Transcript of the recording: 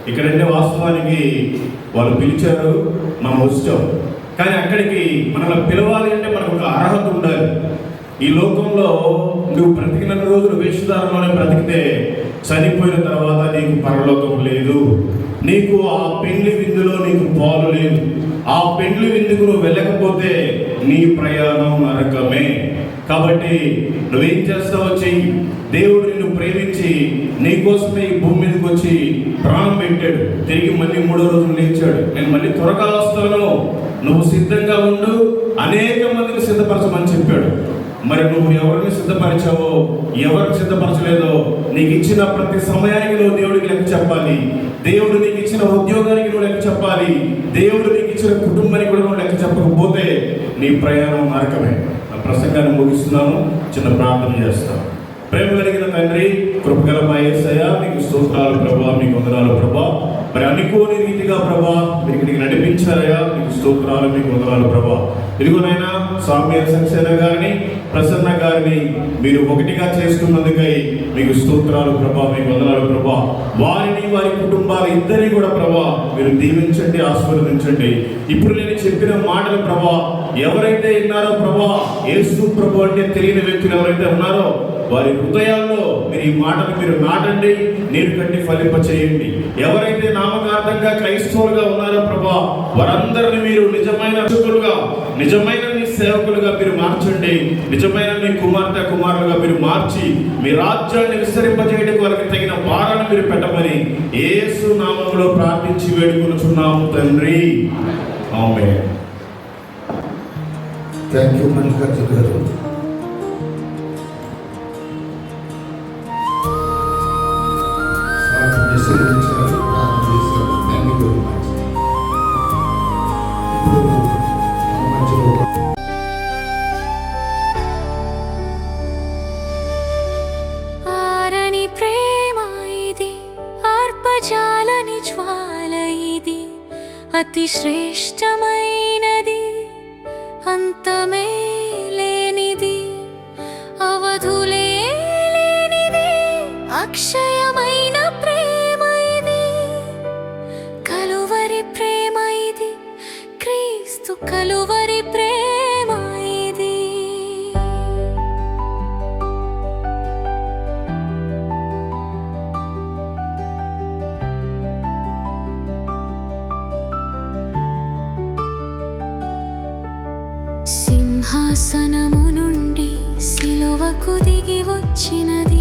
ఇక్కడంటే వాస్తవానికి వాళ్ళు పిలిచారు, మనం వచ్చాం. కానీ అక్కడికి మనల్ని పిలవాలి అంటే మనకు ఒక అర్హత ఉండాలి. ఈ లోకంలో నువ్వు బ్రతికిన రోజులు వేషధారంలోనే బ్రతికితే చనిపోయిన తర్వాత నీకు పరలోకం లేదు. నీకు ఆ పెండ్లి విందులో నీకు పాలు లేదు. ఆ పెండ్లి విందుకు నువ్వు వెళ్ళకపోతే నీ ప్రయాణం నరకమే. కాబట్టి నువ్వేం చేస్తావో చెయ్యి. దేవుడు నిన్ను ప్రేమించి నీకోసమే ఈ భూమి మీదకి వచ్చి ప్రాణం పెట్టాడు. తిరిగి మళ్ళీ 3వ రోజులు లేచాడు. నేను మళ్ళీ త్వరగా వస్తాను, నువ్వు సిద్ధంగా ఉండు, అనేక మందిని సిద్ధపరచమని చెప్పాడు. మరి నువ్వు ఎవరిని సిద్ధపరిచావో, ఎవరికి సిద్ధపరచలేదో, నీకు ఇచ్చిన ప్రతి సమయానికి నువ్వు దేవుడికి లెక్క చెప్పాలి. దేవుడు నీకు ఇచ్చిన ఉద్యోగానికి నువ్వు లెక్క చెప్పాలి. దేవుడు నీకు ఇచ్చిన కుటుంబానికి కూడా నువ్వు లెక్క చెప్పకపోతే నీ ప్రయాణం నరకమే. నా ప్రసంగాన్ని ముగిస్తున్నాను, చిన్న ప్రార్థన చేస్తాను. ప్రేమ కలిగిన తండ్రి, కృపగల మా యేసయ్య, మీకు స్తోత్రాలు ప్రభా, మీకు వందనాలు ప్రభా. మరి అనుకోని రీతిగా ప్రభా మీరు ఇక్కడికి నడిపించారయ్యా, మీకు స్తోత్రాలు, మీకు వందనాలు ప్రభా. ఇదిగోనైనా సామ్యాల సక్సేనా గారిని, ప్రసన్న గారిని మీరు ఒకటిగా చేసుకున్నందుకై మీకు స్తోత్రాలు ప్రభా, మీకు వందనాలు ప్రభా. వారిని, వారి కుటుంబాలు ఇద్దరిని కూడా ప్రభా మీరు దీవించండి, ఆశీర్వదించండి. ఇప్పుడు నేను చెప్పిన మాటలు ప్రభా ఎవరైతే విన్నారో ప్రభా, యేసు ప్రభు అంటే తెలియని వ్యక్తులు ఎవరైతే ఉన్నారో వారి హృదయాల్లో మీరు ఈ మాటలు మీరు నాటండి, నీరు కట్టి ఫలింప చేయండి. ఎవరైతే నామకార్థంగా క్రైస్తవులుగా ఉన్నారో ప్రభా వారందరిని మీరు నిజమైన రక్షకులుగా, నిజమైన మీ సేవకులుగా మీరు మార్చండి. నిజమైన మీ కుమార్తె కుమారులుగా మీరు మార్చి మీ రాజ్యాన్ని విస్తరింపజేయడానికి వారికి తగిన భారాన్ని మీరు పెట్టమని యేసు నామములో ప్రార్థించి వేడుకొనుచున్నాము తండ్రి, ఆమేన్. థ్యాంక్ యూ మల్లికార్జున గారు. ఆరని ప్రేమ ఇది, ఆర్పజాలని జ్వాల ఇది, అతి శ్రేష్టమైనది, అంతమే లేనిది, అవధులే లేనిది, అక్షయమైన ప్రేమ ఇది, కలువరి ప్రేమ ఇది, క్రీస్తు కలువరి ప్రేమ ఇది. సింహాసనము నుండి సిలువకు దిగి వచ్చినది